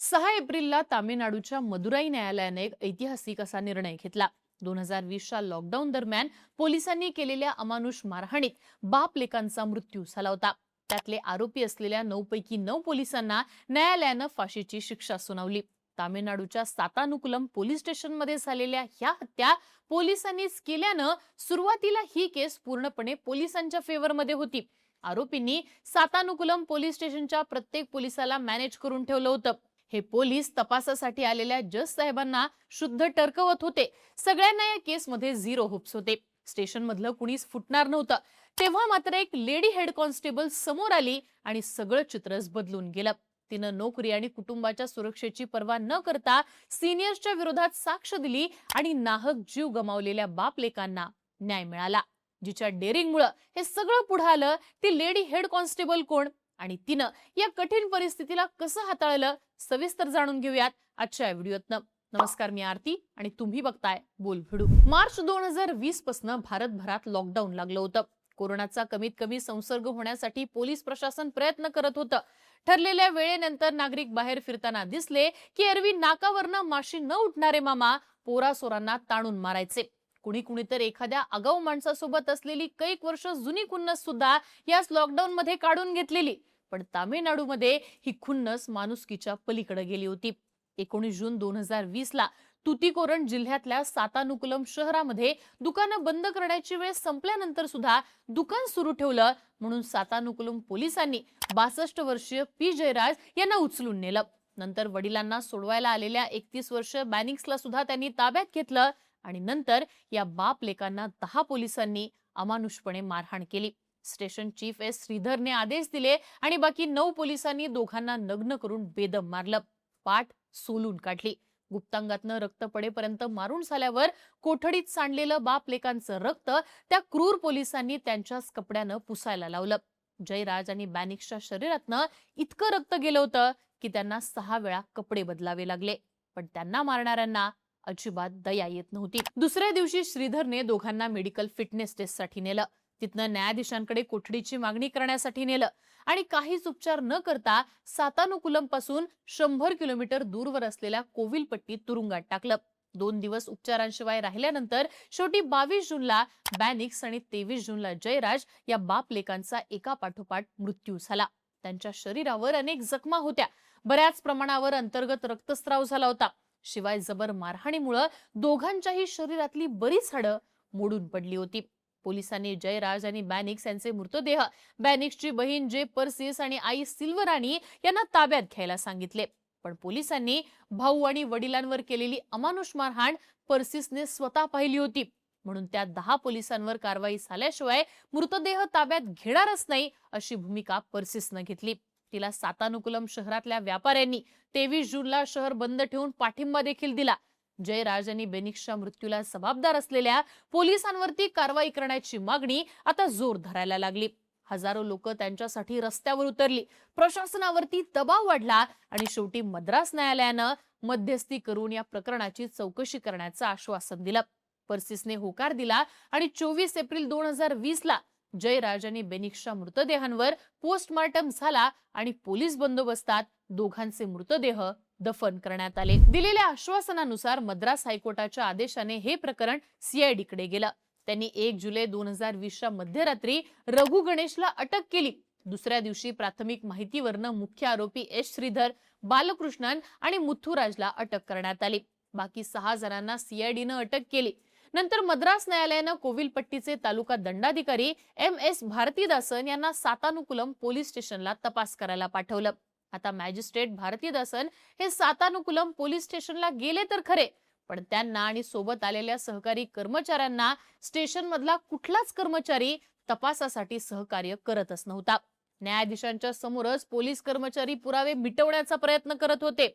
6 एप्रिलला तामिळनाडूच्या मदुराई न्यायालयाने एक ऐतिहासिक असा निर्णय घेतला। 2020च्या लॉकडाऊन दरम्यान पोलिसांनी केलेल्या अमानुष मारहाणीत बाप लेकांचा मृत्यू झाला होता। त्यातले आरोपी असलेल्या 9 पैकी 9 पोलिसांना न्यायालयाने फाशीची शिक्षा सुनावली। तामिळनाडूच्या सातानुकुलम पोलीस स्टेशनमध्ये झालेल्या ह्या हत्या पोलिसांनीच केल्यानं सुरुवातीला ही केस पूर्णपणे पोलिसांच्या फेवरमध्ये होती। आरोपींनी सातानुकुलम पोलीस स्टेशनच्या प्रत्येक पोलिसाला मॅनेज करून ठेवलं होतं। हे पोलीस तपासासाठी आलेल्या जज साहेबांना शुद्ध टरकवत होते। सगळ्यांना या केसमध्ये झिरो होप्स होते। स्टेशन मधलं कुणीच फुटणार नव्हतं। तेव्हा मात्र एक लेडी हेड कॉन्स्टेबल समोर आली आणि सगळं चित्रच बदलून गेलं। तिनं नोकरी आणि कुटुंबाच्या सुरक्षेची पर्वा न करता सिनियर्सच्या विरोधात साक्ष दिली आणि नाहक जीव गमावलेल्या बाप लेकांना न्याय मिळाला। जिच्या डेअरिंगमुळे हे सगळं पुढे आलं ती लेडी हेड कॉन्स्टेबल कोण आणि तिनं या कठीण परिस्थितीला कसं हाताळलं सविस्तर जाणून घेऊयात आजच्या व्हिडिओतनं। नमस्कार, मी आरती आणि तुम्ही बघताय बोल भिडू। मार्च 2020 पासून भारतभरात लॉकडाऊन लागलं होतं। कोरोनाचा कमीत कमी संसर्ग होण्यासाठी पोलीस प्रशासन प्रयत्न करत होतं। ठरलेल्या वेळेनंतर नागरिक बाहेर फिरताना दिसले की एरवी नाकावरनं माशी न उठणारे मामा पोरासोरांना ताणून मारायचे। कुणी तर एखाद्या आगाऊ माणसासोबत असलेली कैक वर्ष जुनी खुन्नस सुद्धा याच लॉकडाऊन मध्ये काढून घेतलेली। पण तामिळनाडूमध्ये ही खुन्नस माणुसकीच्या पलीकडे गेली होती। 19 जून 2020 ला तुतीकोरन जिल्ह्यातल्या सातानुकुलम शहरामध्ये दुकानं बंद करण्याची वेळ संपल्यानंतर सुद्धा दुकान सुरू ठेवलं म्हणून सातानुकुलम पोलिसांनी 62 वर्षीय पी जयराज यांना उचलून नेलं। नंतर वडिलांना सोडवायला आलेल्या 31 वर्षीय बॅनिक्सला सुद्धा त्यांनी ताब्यात घेतलं आणि नंतर या बाप लेकांना 10 पोलिसांनी अमानुषपणे मारहाण केली। स्टेशन चीफ एस श्रीधरने आदेश दिले आणि बाकी 9 पोलिसांनी दोघांना नग्न करून बेदम मारलं। पाठ सोलून काढली। गुप्तांगातनं रक्त पडेपर्यंत मारून झाल्यावर कोठडीत सांडलेलं बाप लेकांचं रक्त त्या क्रूर पोलिसांनी त्यांच्याच कपड्यानं पुसायला लावलं। जयराज आणि बॅनिक्सच्या शरीरातनं इतकं रक्त गेलं होतं की त्यांना 6 वेळा कपडे बदलावे लागले। पण त्यांना मारणाऱ्यांना अजिबात दया येत नव्हती। दुसऱ्या दिवशी श्रीधरने दोघांना मेडिकल फिटनेस टेस्टसाठी नेलं। तिथनं न्यायाधीशांकडे कोठडीची मागणी करण्यासाठी नेलं आणि काहीच उपचार न करता सातानुकुलम पासून 100 किलोमीटर दूरवर असलेल्या कोविलपट्टी तुरुंगात टाकलं। 2 दिवस उपचारांशिवाय राहिल्यानंतर शेवटी 22 जूनला बॅनिक्स आणि 23 जूनला जयराज या बाप लेकांचा एका पाठोपाठ मृत्यू झाला। त्यांच्या शरीरावर अनेक जखमा होत्या। बऱ्याच प्रमाणावर अंतर्गत रक्तस्राव झाला होता। शिवाय जबर मारहाणीमुळे दोघांच्याही शरीरातली बरीच हाडं मोडून पडली होती। पोलिसांनी जयराज आणि बॅनिक्स यांचे मृतदेह बॅनिक्सची बहीण जे पर्सिस आणि आई सिल्वराणी यांना ताब्यात घ्यायला सांगितले। पण पोलिसांनी भाऊ आणि वडिलांवर केलेली अमानुष मारहाण पर्सिसने स्वतः पाहिली होती म्हणून त्या 10 पोलिसांवर कारवाई झाल्याशिवाय मृतदेह ताब्यात घेणारच नाही अशी भूमिका पर्सिसने घेतली। तिला सातानुकुलम शहरातल्या व्यापाऱ्यांनी 23 जूनला शहर बंद ठेवून पाठिंबा देखील दिला। जयराज आणि बेनिक्सच्या मृत्यूला जबाबदार असलेल्या पोलिसांवरती कारवाई करण्याची मागणी आता जोर धरायला लागली। हजारो लोक त्यांच्यासाठी रस्त्यावर उतरली। प्रशासनावरती दबाव वाढला आणि शेवटी मद्रास न्यायालयानं मध्यस्थी करून या प्रकरणाची चौकशी करण्याचं आश्वासन दिलं। पर्सिसने होकार दिला आणि 24 एप्रिल 2020 ला जयराज आणि बेनिक्सच्या मृतदेहांवर पोस्टमार्टम झाला आणि पोलीस बंदोबस्तात दोघांचे मृतदेह दफन करण्यात आले। दिलेल्या आश्वासनानुसार मद्रास हायकोर्टाच्या आदेशाने हे प्रकरण सीआयडी कडे गेलं। त्यांनी 1 जुलै 2020 च्या मध्यरात्री रघु गणेशला अटक केली। दुसऱ्या दिवशी प्राथमिक माहितीवरनं मुख्य आरोपी एस श्रीधर, बालकृष्णन आणि मुथुराजला अटक करण्यात आली। बाकी 6 जणांना सीआयडीनं अटक केली। नंतर मद्रास न्यायालयानं कोविलपट्टीचे तालुका दंडाधिकारी एम एस भारतीदासन यांना सातानुकुलम पोलीस स्टेशनला तपास करायला पाठवलं। आता मॅजिस्ट्रेट भारतीदासन हे सातानुकुलम पोलीस स्टेशनला गेले तर खरे, पण त्यांना आणि सोबत आलेल्या सहकारी कर्मचाऱ्यांना स्टेशन मधला कुठलाच कर्मचारी तपासासाठी सहकार्य करतच नव्हता। न्यायाधीशांच्या समोरच पोलीस कर्मचारी पुरावे मिटवण्याचा प्रयत्न करत होते।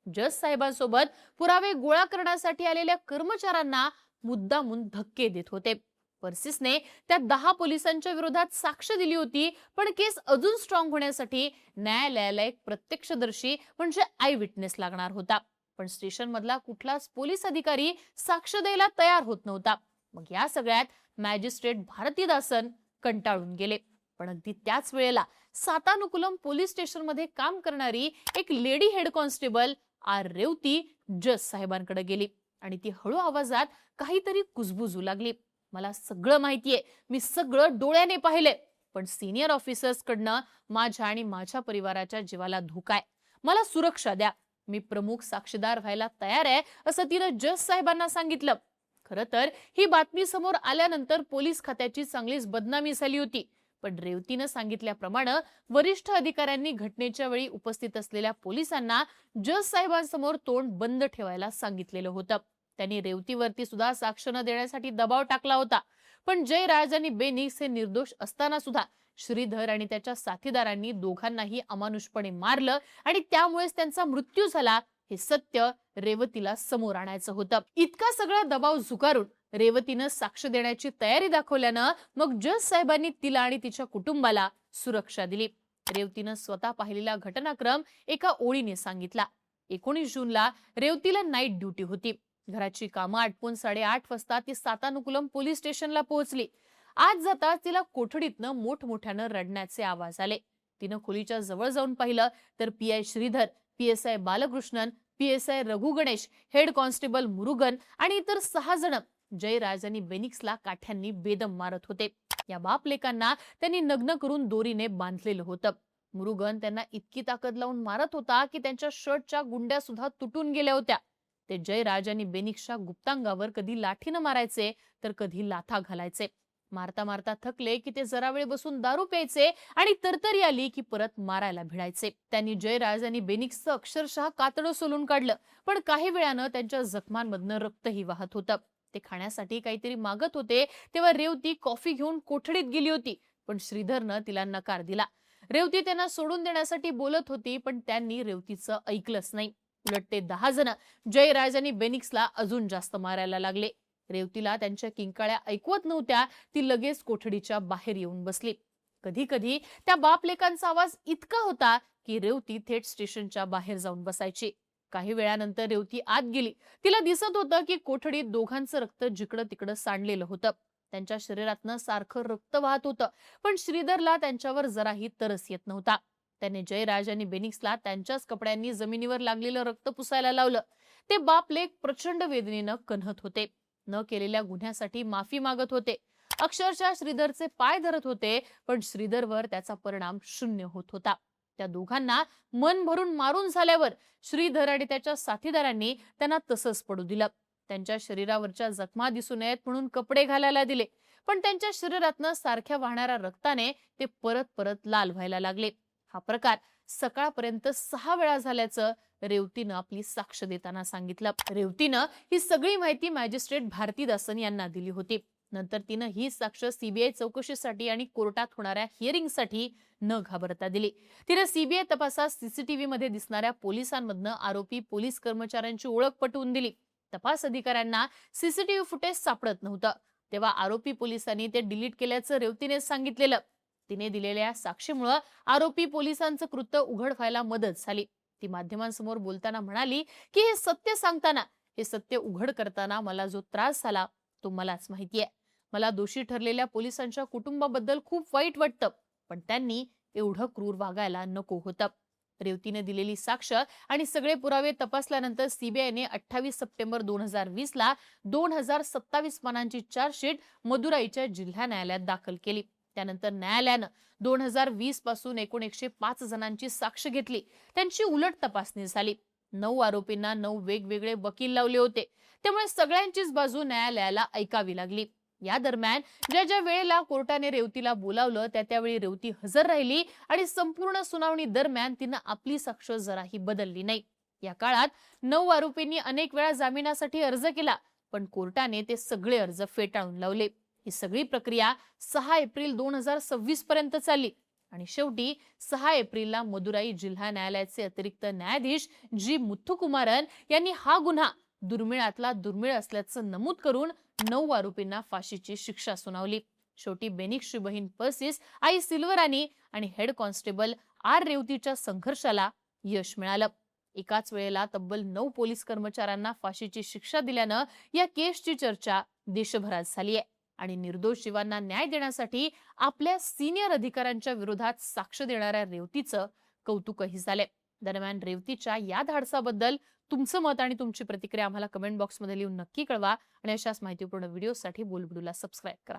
जज साहेबांसोबत पुरावे गोळा करण्यासाठी आलेल्या कर्मचाऱ्यांना मुद्दामून धक्के देत होते। पर्सिसने त्या 10 पोलिसांच्या विरोधात साक्ष दिली होती, पण केस अजून स्ट्रॉंग होण्यासाठी न्यायालयाला एक प्रत्यक्षदर्शी म्हणजे आय विटनेस लागणार होता। पण स्टेशन मधला कुठलाच पोलीस अधिकारी साक्ष द्यायला तयार होत नव्हता। मग या सगळ्यात मॅजिस्ट्रेट भारतीदासन कंटाळून गेले। पण अगदी त्याच वेळेला सातानुकुलम पोलीस स्टेशनमध्ये काम करणारी एक lady head constable R Revathi जज साहेबांकडे गेली आणि ती हळू आवाजात काहीतरी कुजबुजू लागली. मला सगळं माहितीये, मी सगळं डोळ्याने पाहिले, पण सिनियर ऑफिसर्स कडनं माझ्या आणि माझ्या परिवाराच्या जीवाला धोका आहे. मला सुरक्षा द्या. मी प्रमुख साक्षीदार व्हायला तयार आहे, असं तिनं जज साहेबांना सांगितलं. खरं तर ही बातमी समोर आल्यानंतर पोलीस खात्याची चांगलीच बदनामी झाली होती. पण रेवतीनं सांगितल्याप्रमाणे वरिष्ठ अधिकाऱ्यांनी घटनेच्या वेळी उपस्थित असलेल्या पोलिसांना जज साहेबांसमोर तोंड बंद ठेवायला सांगितलेलं होतं. त्यांनी रेवतीवरती सुद्धा साक्ष न देण्यासाठी दबाव टाकला होता. पण जयराज आणि बेनिक्स हे निर्दोष असताना सुद्धा श्रीधर आणि त्याच्या साथीदारांनी दोघांनाही अमानुषपणे मारलं आणि त्यामुळेच त्यांचा मृत्यू झाला हे सत्य रेवतीला समोर आणायचं होतं. इतका सगळा दबाव झुगारून रेवतीनं साक्ष देण्याची तयारी दाखवल्यानं मग जज साहेबांनी तिला आणि तिच्या कुटुंबाला सुरक्षा दिली. रेवतीनं स्वतः पाहिलेला घटनाक्रम एका ओळीने सांगितला. 19 जूनला रेवतीला नाईट ड्युटी होती. घराची कामं आटपून 8:30 वाजता ती सातानुकुलम पोलीस स्टेशनला पोहोचली. आज जाता तिला कोठडीतनं मोठमोठ्यानं रडण्याचे आवाज आले. तिनं खोलीच्या जवळ जाऊन पाहिलं तर PI Shridhar, PSI Balakrishnan, PSI Raghu Ganesh, head constable Murugan आणि इतर 6 जण जयराज आणि बेनिक्सला काठ्यांनी बेदम मारत होते. या बाप लेकांना त्यांनी नग्न करून दोरीने बांधलेलं होतं. मुरुगन त्यांना इतकी ताकद लावून मारत होता की त्यांच्या शर्टच्या गुंड्या सुद्धा तुटून गेल्या होत्या. ते जयराज आणि बेनिक्सच्या गुप्तांगावर कधी लाठीनं मारायचे तर कधी लाथा घालायचे. मारता मारता थकले की ते जरा वेळ बसून दारू प्यायचे आणि तरतरी आली की परत मारायला भिडायचे. त्यांनी जयराज आणि बेनिक्सचं अक्षरशः कातडं सोलून काढलं. पण काही वेळानं त्यांच्या जखमांमधनं रक्तही वाहत होतं. ते खाण्यासाठी काहीतरी मागत होते तेव्हा रेवती कॉफी घेऊन कोठडीत गेली होती. पण श्रीधरनं तिला नकार दिला. रेवती त्यांना सोडून देण्यासाठी बोलत होती, पण त्यांनी रेवतीचं ऐकलंच नाही. उलट ते 10 जण जयराज आणि बेनिक्सला अजून जास्त मारायला लागले. रेवतीला त्यांच्या किंकाळ्या ऐकवत नव्हत्या. ती लगेच कोठडीच्या बाहेर येऊन बसली. कधी कधी त्या बाप लेकांचा आवाज इतका होता की रेवती थेट स्टेशनच्या बाहेर जाऊन बसायची. काही वेळानंतर रेवती आत गेली. तिला दिसत होतं की कोठडीत दोघांचं रक्त जिकडं तिकडं सांडलेलं होतं. त्यांच्या शरीरातनं सारखं रक्त वाहत होतं. पण श्रीधरला त्यांच्यावर जराही तरस येत नव्हता. त्याने जयराज आणि बेनिक्सला त्यांच्याच कपड्यांनी जमिनीवर लागलेलं रक्त पुसायला लावलं. ते बाप लेक प्रचंड वेदनेनं कण्हत होते. न केलेल्या गुन्ह्यासाठी माफी मागत होते. अक्षरशः श्रीधरचे पाय धरत होते. पण श्रीधरवर त्याचा परिणाम शून्य होत होता. त्या दोघांना मन भरून मारून झाल्यावर श्रीधर आणि त्याच्या साथीदारांनी त्यांना तसंच पडू दिलं. त्यांच्या शरीरावरच्या जखमा दिसू नयेत म्हणून कपडे घालायला दिले. पण त्यांच्या शरीरातनं सारख्या वाहणाऱ्या रक्ताने ते परत परत लाल व्हायला लागले. हा प्रकार सकाळपर्यंत 6 वेळा झाल्याचं रेवतीनं आपली साक्ष देताना सांगितलं. रेवतीनं ही सगळी माहिती मॅजिस्ट्रेट भारतीदासन यांना दिली होती. नंतर तिनं ही साक्ष सीबीआय चौकशीसाठी आणि कोर्टात होणाऱ्या हिअरिंगसाठी न घाबरता दिली. तिनं सीबीआय तपासात सीसीटीव्ही मध्ये दिसणाऱ्या पोलिसांमधनं आरोपी पोलीस कर्मचाऱ्यांची ओळख पटवून दिली. तपास अधिकाऱ्यांना सीसीटीव्ही फुटेज सापडत नव्हतं. तेव्हा आरोपी पोलिसांनी ते डिलीट केल्याचं रेवतीने सांगितलेलं. तिने दिलेल्या साक्षीमुळे आरोपी पोलिसांचं कृत्य उघड व्हायला मदत झाली. ती माध्यमांसमोर बोलताना म्हणाली की हे सत्य सांगताना, हे सत्य उघड करताना मला जो त्रास झाला तो मलाच माहितीये. मला दोषी ठरलेल्या पोलिसांच्या कुटुंबाबद्दल खूप वाईट वाटतं, पण त्यांनी एवढं क्रूर वागायला नको होतं. रेवतीने दिलेली साक्ष आणि सगळे पुरावे तपासल्यानंतर सीबीआयने 28 सप्टेंबर 2020 ला 2027 पानांची चार्जशीट मदुराईच्या जिल्हा न्यायालयात दाखल केली. त्यानंतर न्यायालयानं 2020 पासून एकूण 105 जणांची साक्ष घेतली. त्यांची उलट तपासणी झाली. 9 आरोपींना 9 वेगवेगळे वकील लावले होते. त्यामुळे सगळ्यांचीच बाजू न्यायालयाला ऐकावी लागली. या दरम्यान ज्या ज्या वेळेला कोर्टाने रेवतीला बोलावलं त्यावेळी रेवती हजर राहिली आणि संपूर्ण सुनावणी दरम्यान तिनं आपली साक्ष जराही बदलली नाही. या काळात 9 आरोपींनी अनेक वेळा जामिनासाठी अर्ज केला, पण कोर्टाने ते सगळे अर्ज फेटाळून लावले. ही सगळी प्रक्रिया 6 एप्रिल 2026 पर्यंत चालली आणि शेवटी 6 एप्रिलला मदुराई जिल्हा न्यायालयाचे अतिरिक्त न्यायाधीश जी मुथुकुमारन यांनी हा गुन्हा दुर्मिळातला दुर्मिळ असल्याचं नमूद करून 9 आरोपींना फाशीची शिक्षा सुनावली. शेवटी बेनिक्सची बहीण पर्सिस, आई सिल्वरानी आणि हेड कॉन्स्टेबल आर रेवतीच्या संघर्षाला यश मिळालं. एकाच वेळेला तब्बल 9 पोलीस कर्मचाऱ्यांना फाशीची शिक्षा दिल्यानं या केसची चर्चा देशभरात झाली आहे आणि निर्दोष जीवांना न्याय देण्यासाठी आपल्या सिनियर अधिकाऱ्यांच्या विरोधात साक्ष देणाऱ्या रेवतीचं कौतुकही झालंय. दरम्यान रेवतीच्या या धाडसाबद्दल तुमचं मत आणि तुमची प्रतिक्रिया आम्हाला कमेंट बॉक्समध्ये लिहून नक्की कळवा आणि अशाच माहितीपूर्ण व्हिडिओसाठी बोलबिडूला सबस्क्राईब करा.